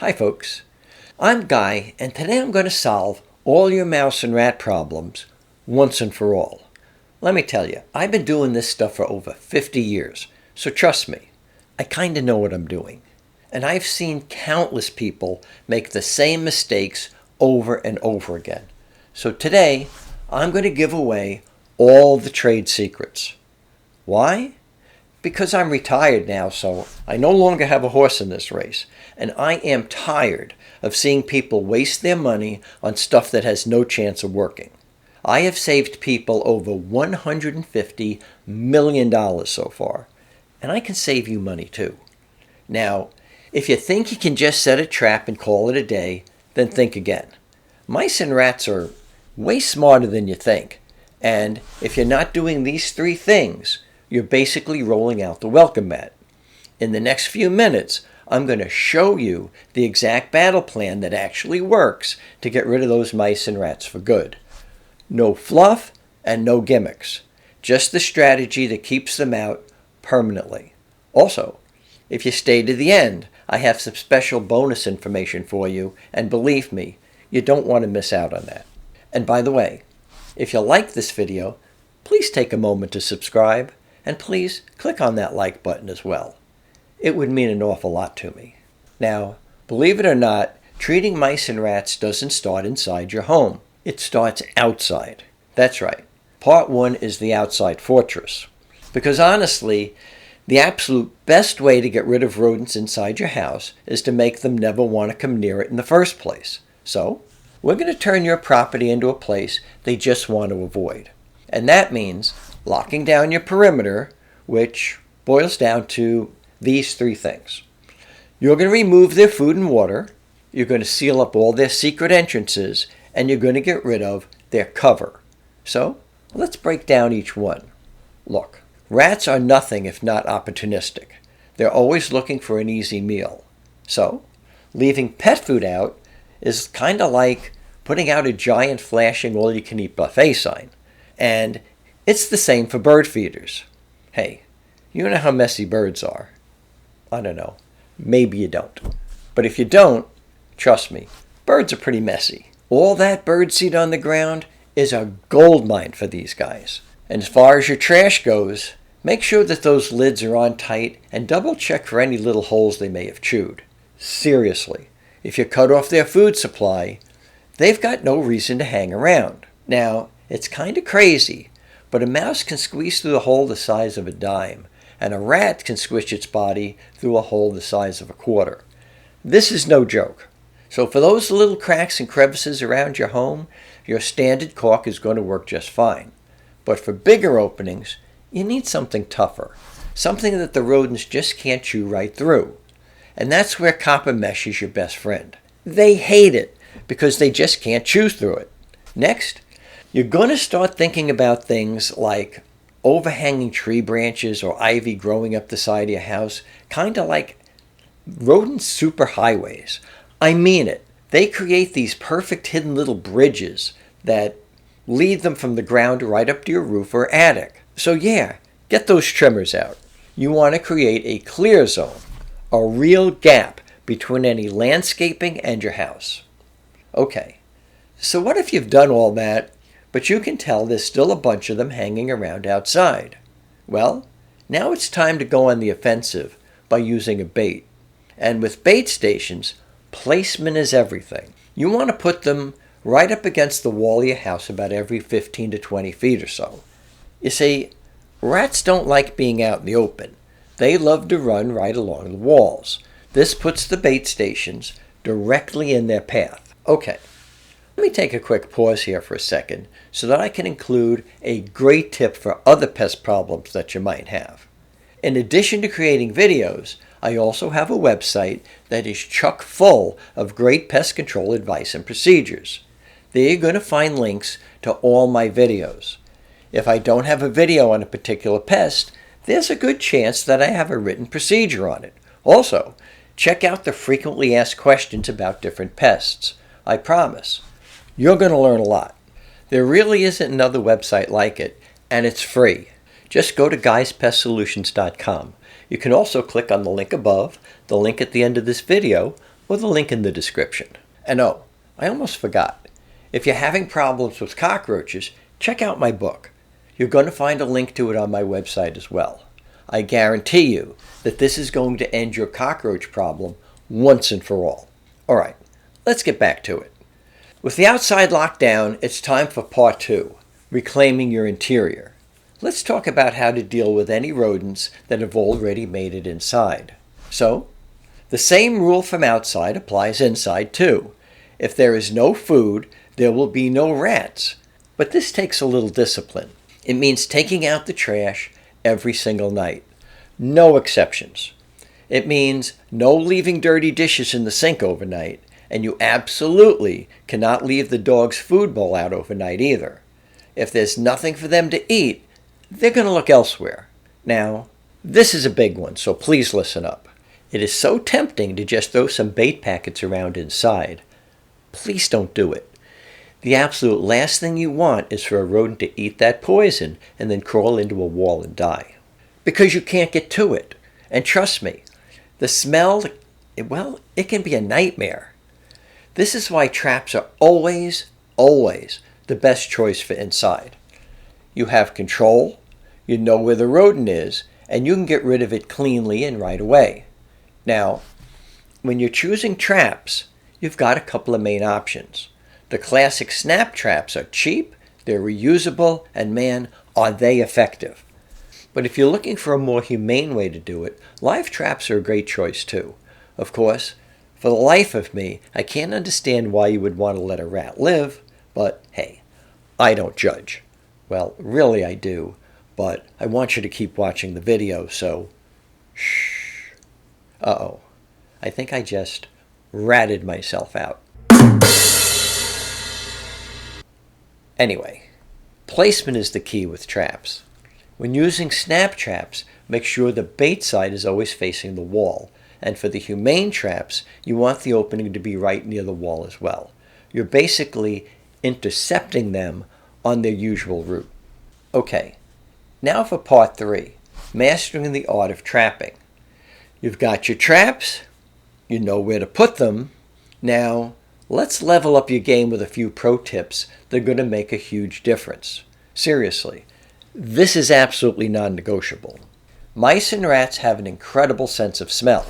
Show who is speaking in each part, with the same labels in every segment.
Speaker 1: Hi folks, I'm Guy, and today I'm going to solve all your mouse and rat problems once and for all. Let me tell you, I've been doing this stuff for over 50 years, so trust me, I kind of know what I'm doing. And I've seen countless people make the same mistakes over and over again. So today, I'm going to give away all the trade secrets. Why? Because I'm retired now, so I no longer have a horse in this race, and I am tired of seeing people waste their money on stuff that has no chance of working. I have saved people over $150 million so far, and I can save you money too. Now, if you think you can just set a trap and call it a day, then think again. Mice and rats are way smarter than you think, and if you're not doing these three things, you're basically rolling out the welcome mat. In the next few minutes, I'm going to show you the exact battle plan that actually works to get rid of those mice and rats for good. No fluff and no gimmicks. Just the strategy that keeps them out permanently. Also, if you stay to the end, I have some special bonus information for you, and believe me, you don't want to miss out on that. And by the way, if you like this video, please take a moment to subscribe. And please click on that like button as well. It would mean an awful lot to me. Now, believe it or not, treating mice and rats doesn't start inside your home. It starts outside. That's right. Part 1 is the outside fortress. Because honestly, the absolute best way to get rid of rodents inside your house is to make them never want to come near it in the first place. So, we're going to turn your property into a place they just want to avoid. And that means locking down your perimeter, which boils down to these three things. You're going to remove their food and water, you're going to seal up all their secret entrances, and you're going to get rid of their cover. So, let's break down each one. Look, rats are nothing if not opportunistic. They're always looking for an easy meal. So, leaving pet food out is kind of like putting out a giant flashing all-you-can-eat buffet sign. And it's the same for bird feeders. Hey, you know how messy birds are. I don't know. Maybe you don't. But if you don't, trust me, birds are pretty messy. All that birdseed on the ground is a gold mine for these guys. And as far as your trash goes, make sure that those lids are on tight and double check for any little holes they may have chewed. Seriously, if you cut off their food supply, they've got no reason to hang around. Now, it's kind of crazy, but a mouse can squeeze through a hole the size of a dime, and a rat can squish its body through a hole the size of a quarter. This is no joke. So for those little cracks and crevices around your home, your standard caulk is going to work just fine. But for bigger openings, you need something tougher, something that the rodents just can't chew right through. And that's where copper mesh is your best friend. They hate it because they just can't chew through it. Next, you're going to start thinking about things like overhanging tree branches or ivy growing up the side of your house, kind of like rodent superhighways. I mean it. They create these perfect hidden little bridges that lead them from the ground right up to your roof or attic. So yeah, get those trimmers out. You want to create a clear zone, a real gap between any landscaping and your house. Okay, so what if you've done all that, but you can tell there's still a bunch of them hanging around outside? Well, now it's time to go on the offensive by using a bait. And with bait stations, placement is everything. You want to put them right up against the wall of your house about every 15 to 20 feet or so. You see, rats don't like being out in the open. They love to run right along the walls. This puts the bait stations directly in their path. Okay. Let me take a quick pause here for a second so that I can include a great tip for other pest problems that you might have. In addition to creating videos, I also have a website that is chock full of great pest control advice and procedures. There you're going to find links to all my videos. If I don't have a video on a particular pest, there's a good chance that I have a written procedure on it. Also, check out the frequently asked questions about different pests. I promise, you're going to learn a lot. There really isn't another website like it, and it's free. Just go to guyspestsolutions.com. You can also click on the link above, the link at the end of this video, or the link in the description. And oh, I almost forgot. If you're having problems with cockroaches, check out my book. You're going to find a link to it on my website as well. I guarantee you that this is going to end your cockroach problem once and for all. All right, let's get back to it. With the outside locked down, it's time for part 2, reclaiming your interior. Let's talk about how to deal with any rodents that have already made it inside. So, the same rule from outside applies inside too. If there is no food, there will be no rats. But this takes a little discipline. It means taking out the trash every single night. No exceptions. It means no leaving dirty dishes in the sink overnight, and you absolutely cannot leave the dog's food bowl out overnight either. If there's nothing for them to eat, they're going to look elsewhere. Now, this is a big one, so please listen up. It is so tempting to just throw some bait packets around inside. Please don't do it. The absolute last thing you want is for a rodent to eat that poison and then crawl into a wall and die. Because you can't get to it. And trust me, the smell, well, it can be a nightmare. This is why traps are always the best choice for inside. You have control, you know where the rodent is, and you can get rid of it cleanly and right away. Now, when you're choosing traps, you've got a couple of main options. The classic snap traps are cheap, they're reusable, and man, are they effective. But if you're looking for a more humane way to do it, live traps are a great choice too. Of course, for the life of me, I can't understand why you would want to let a rat live, but hey, I don't judge. Well, really I do, but I want you to keep watching the video, so shh. Uh-oh, I think I just ratted myself out. Anyway, placement is the key with traps. When using snap traps, make sure the bait side is always facing the wall, and for the humane traps, you want the opening to be right near the wall as well. You're basically intercepting them on their usual route. Okay, now for part 3, mastering the art of trapping. You've got your traps, you know where to put them. Now, let's level up your game with a few pro tips that are going to make a huge difference. Seriously, this is absolutely non-negotiable. Mice and rats have an incredible sense of smell.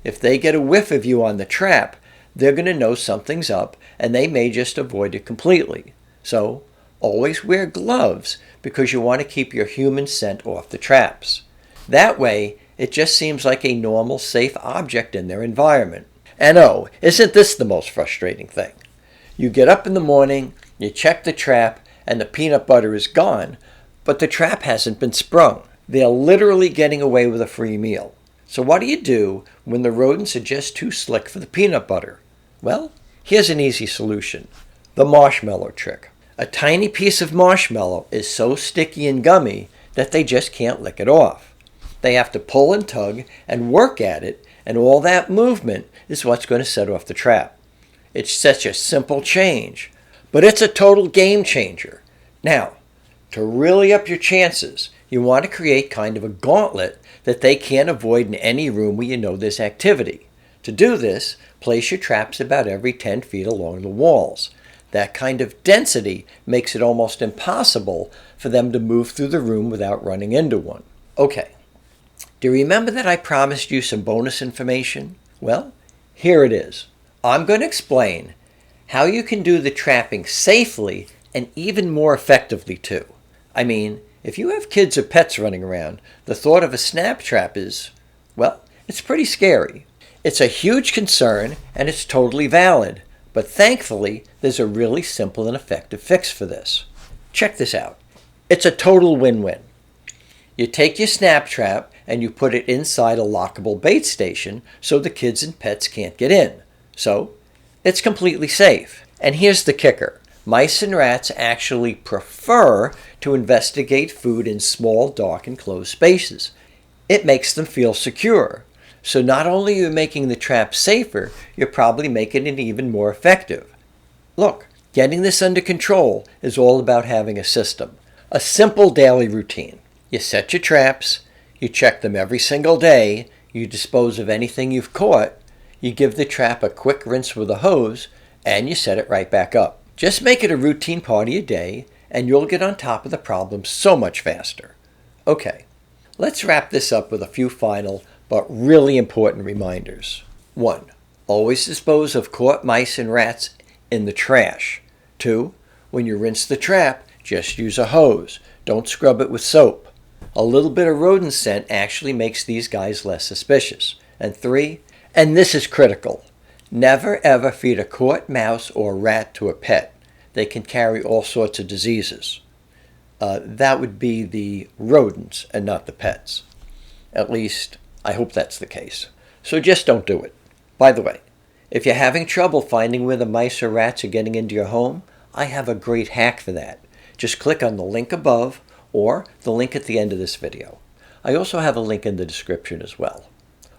Speaker 1: If they get a whiff of you on the trap, they're going to know something's up and they may just avoid it completely. So, always wear gloves because you want to keep your human scent off the traps. That way, it just seems like a normal, safe object in their environment. And oh, isn't this the most frustrating thing? You get up in the morning, you check the trap, and the peanut butter is gone, but the trap hasn't been sprung. They're literally getting away with a free meal. So what do you do when the rodents are just too slick for the peanut butter? Well, here's an easy solution. The marshmallow trick. A tiny piece of marshmallow is so sticky and gummy that they just can't lick it off. They have to pull and tug and work at it, and all that movement is what's going to set off the trap. It's such a simple change, but it's a total game changer. Now, to really up your chances, you want to create kind of a gauntlet that they can't avoid in any room where you know there's activity. To do this, place your traps about every 10 feet along the walls. That kind of density makes it almost impossible for them to move through the room without running into one. Okay, do you remember that I promised you some bonus information? Well, here it is. I'm going to explain how you can do the trapping safely and even more effectively too. I mean, if you have kids or pets running around, the thought of a snap trap is, well, it's pretty scary. It's a huge concern and it's totally valid, but thankfully there's a really simple and effective fix for this. Check this out. It's a total win-win. You take your snap trap and you put it inside a lockable bait station so the kids and pets can't get in. So, it's completely safe. And here's the kicker. Mice and rats actually prefer to investigate food in small, dark, and closed spaces. It makes them feel secure. So not only are you making the trap safer, you're probably making it even more effective. Look, getting this under control is all about having a system. A simple daily routine. You set your traps, you check them every single day, you dispose of anything you've caught, You give the trap a quick rinse with a hose, and you set it right back up. Just make it a routine part of your day, and you'll get on top of the problem so much faster. Okay, let's wrap this up with a few final but really important reminders. 1. Always dispose of caught mice and rats in the trash. 2. When you rinse the trap, just use a hose. Don't scrub it with soap. A little bit of rodent scent actually makes these guys less suspicious. And 3, and this is critical, never ever feed a caught mouse or rat to a pet. They can carry all sorts of diseases. That would be the rodents and not the pets. At least, I hope that's the case. So just don't do it. By the way, if you're having trouble finding where the mice or rats are getting into your home, I have a great hack for that. Just click on the link above or the link at the end of this video. I also have a link in the description as well.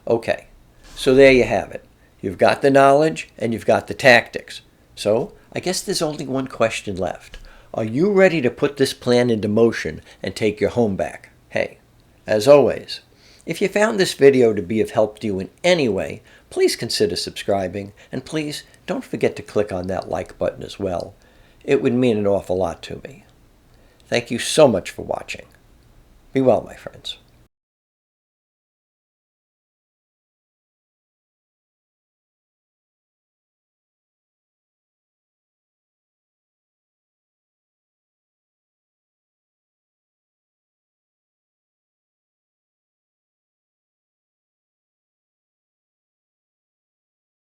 Speaker 1: Okay, so there you have it. You've got the knowledge and you've got the tactics. So I guess there's only one question left. Are you ready to put this plan into motion and take your home back? Hey, as always, if you found this video to be of help to you in any way, please consider subscribing, and please don't forget to click on that like button as well. It would mean an awful lot to me. Thank you so much for watching. Be well, my friends.